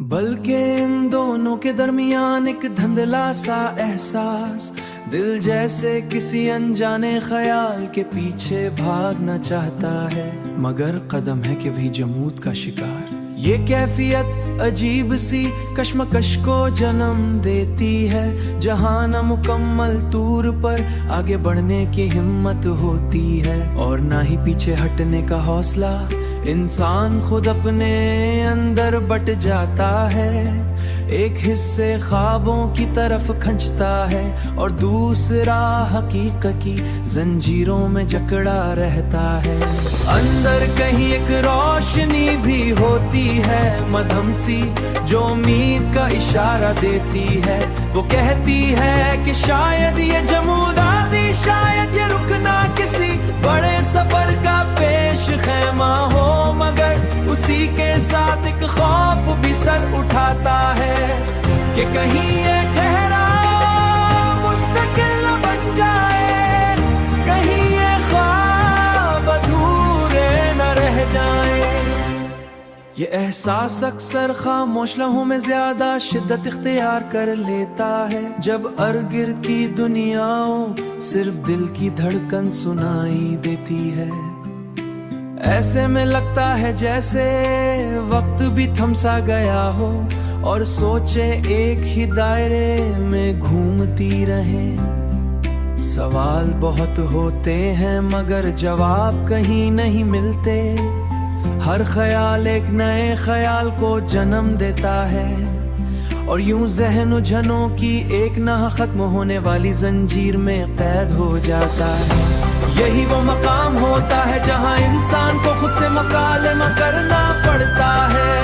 बल्कि इन दोनों के दरमियान एक धुंधला सा एहसास, दिल जैसे किसी अनजाने ख्याल के पीछे भागना चाहता है, मगर कदम है कि वही जमूद का शिकार। ये कैफियत अजीब सी कश्मकश को जन्म देती है, जहाँ न मुकम्मल तूर पर आगे बढ़ने की हिम्मत होती है और ना ही पीछे हटने का हौसला। इंसान खुद अपने अंदर बट जाता है, एक हिस्से ख्वाबों की तरफ खंचता है और दूसरा हकीकत की जंजीरों में जकड़ा रहता है। अंदर कहीं एक रोशनी भी होती है मध्यम सी, जो उम्मीद का इशारा देती है। वो कहती है कि शायद ये जमूदादी, शायद ये रुकना किसी बड़े सफर का पेश खैमा हो, मगर उसी के साथ एक खौफ भी सर उठाता है कि कहीं ये ठहरा मुस्तकिल न बन जाए, कहीं ये ख्वाब अधूरे न रह जाए। ये एहसास अक्सर खामोश लम्हों में ज्यादा शिद्दत इख्तियार कर लेता है, जब इर्द-गिर्द की दुनियाओं सिर्फ दिल की धड़कन सुनाई देती है। ऐसे में लगता है जैसे वक्त भी थम सा गया हो और सोचे एक ही दायरे में घूमती रहे। सवाल बहुत होते हैं मगर जवाब कहीं नहीं मिलते, हर ख्याल एक नए ख्याल को जन्म देता है और यूं ज़हन उलझनों की एक ना खत्म होने वाली जंजीर में कैद हो जाता है। यही वो मकाम होता है जहां इंसान को खुद से मुकालमा करना पड़ता है।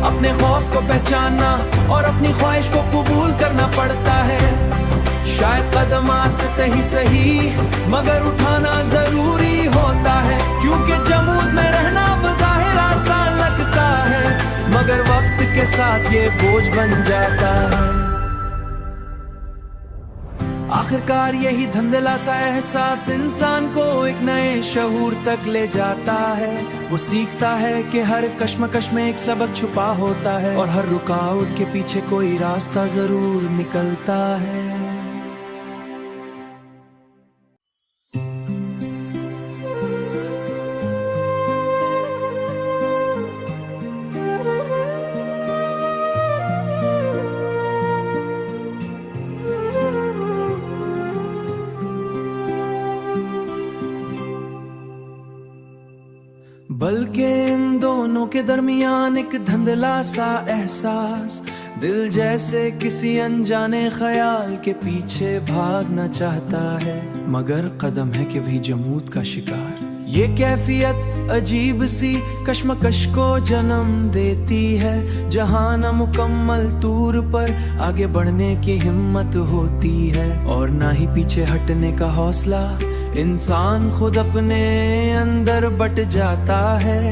अपने खौफ को पहचानना और अपनी ख्वाहिश को कबूल करना पड़ता है। शायद कदम आस्ते ही सही मगर उठाना जरूरी होता है, क्योंकि जमूद में रहना बज़ाहिर आसान लगता है मगर वक्त के साथ ये बोझ बन जाता है। आखिरकार यही धुंधला सा एहसास इंसान को एक नए शऊर तक ले जाता है। वो सीखता है कि हर कश्मकश में एक सबक छुपा होता है और हर रुकावट के पीछे कोई रास्ता जरूर निकलता है। बल्कि इन दोनों के दरमियान एक धुंधला सा एहसास, दिल जैसे किसी अनजाने ख्याल के पीछे भागना चाहता है, मगर कदम है कि वही जमूद का शिकार। ये कैफियत अजीब सी कश्मकश को जन्म देती है, जहाँ न मुकम्मल तूर पर आगे बढ़ने की हिम्मत होती है और ना ही पीछे हटने का हौसला। इंसान खुद अपने अंदर बट जाता है,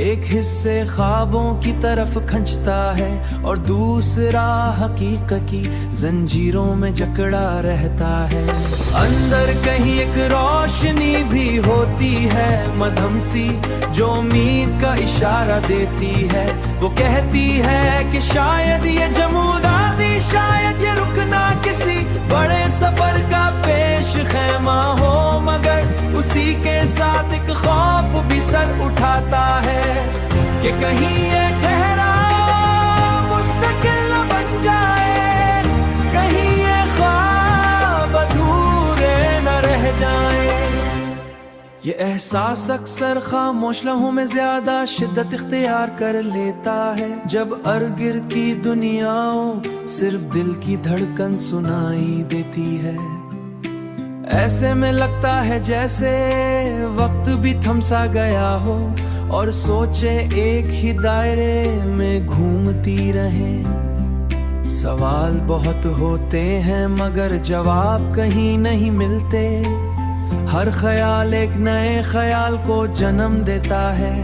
एक हिस्से ख्वाबों की तरफ खंचता है और दूसरा हकीकत की जंजीरों में जकड़ा रहता है। अंदर कहीं एक रोशनी भी होती है मध्यम सी, जो उम्मीद का इशारा देती है। वो कहती है कि शायद ये जमूदादी, शायद ये रुकना किसी बड़े सफर का पेश खैमा हो, मगर उसी के साथ एक खौफ भी सर उठाता है कि कहीं ये ठहरा मुस्तकिल न बन जाए, कहीं ये ख्वाब अधूरे न रह जाए। ये एहसास अक्सर खामोश लम्हों में ज्यादा शिद्दत इख्तियार कर लेता है, जब इर्द-गिर्द की दुनियाओं सिर्फ दिल की धड़कन सुनाई देती है। ऐसे में लगता है जैसे वक्त भी थम सा गया हो और सोचे एक ही दायरे में घूमती रहे। सवाल बहुत होते हैं मगर जवाब कहीं नहीं मिलते, हर ख्याल एक नए ख्याल को जन्म देता है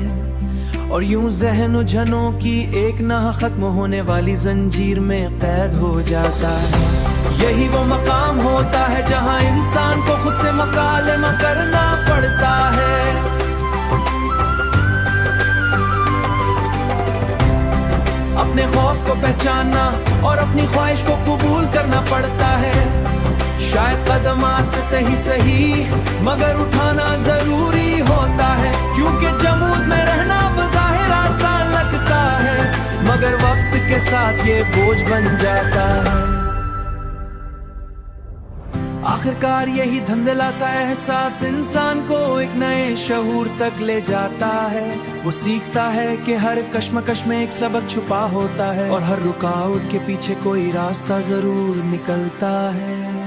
और यूं ज़हन उलझनों की एक ना खत्म होने वाली जंजीर में कैद हो जाता है। यही वो मकाम होता है जहां इंसान को खुद से मुकालमा करना पड़ता है। अपने खौफ को पहचानना और अपनी ख्वाहिश को कबूल करना पड़ता है। शायद कदम आस्ते ही सही मगर उठाना जरूरी होता है, क्योंकि जमूद में रहना बज़ाहिर आसान लगता है मगर वक्त के साथ ये बोझ बन जाता है। आखिरकार यही धुंधला सा एहसास इंसान को एक नए शऊर तक ले जाता है। वो सीखता है कि हर कश्मकश में एक सबक छुपा होता है और हर रुकावट के पीछे कोई रास्ता जरूर निकलता है।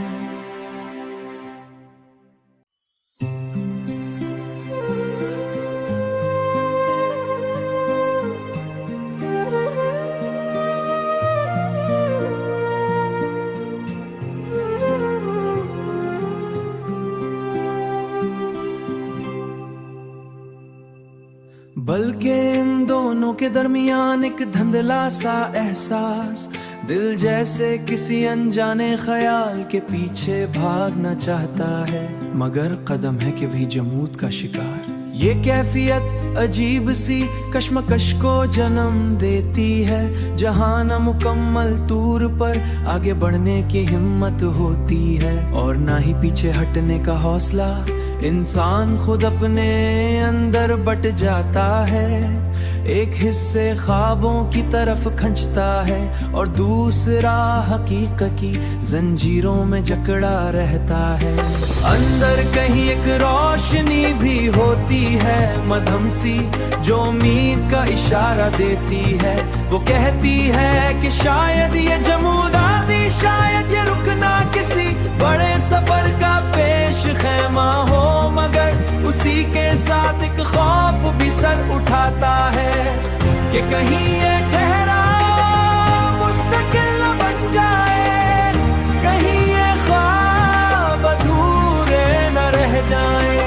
बल्कि इन दोनों के दरमियान एक धुंधला सा एहसास, दिल जैसे किसी अनजाने ख्याल के पीछे भागना चाहता है मगर कदम है कि वही जमूद का शिकार। ये कैफियत अजीब सी कश्मकश को जन्म देती है, जहां न मुकम्मल तूर पर आगे बढ़ने की हिम्मत होती है और ना ही पीछे हटने का हौसला। इंसान खुद अपने अंदर बट जाता है, एक हिस्से ख्वाबों की तरफ खंचता है और दूसरा हकीकत की जंजीरों में जकड़ा रहता है। अंदर कहीं एक रोशनी भी होती है मध्यम सी, जो उम्मीद का इशारा देती है। वो कहती है कि शायद ये जमूद आदि, शायद ये रुकना किसी बड़े सफर का पेश खैमा हो, मगर उसी के साथ एक खौफ भी सर उठाता है कि कहीं ये ठहरा मुस्तकिल न बन जाए, कहीं ये ख्वाब अधूरे न रह जाए।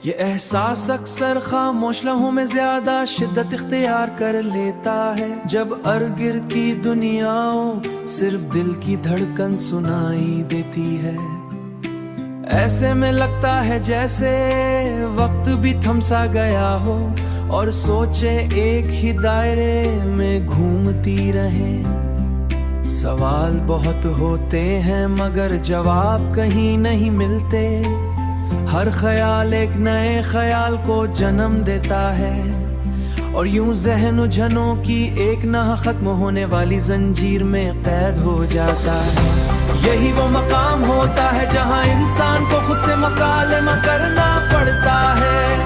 ये एहसास अक्सर खामोश लम्हों में ज्यादा शिद्दत इख्तियार कर लेता है, जब अर्द गिर्द की दुनियाओं सिर्फ दिल की धड़कन सुनाई देती है। ऐसे में लगता है जैसे वक्त भी थम सा गया हो और सोचे एक ही दायरे में घूमती रहे। सवाल बहुत होते हैं मगर जवाब कहीं नहीं मिलते, हर ख्याल एक नए ख्याल को जन्म देता है और यूं ज़हन उलझनों की एक ना खत्म होने वाली जंजीर में कैद हो जाता है। यही वो मकाम होता है जहां इंसान को खुद से मुकालमा करना पड़ता है।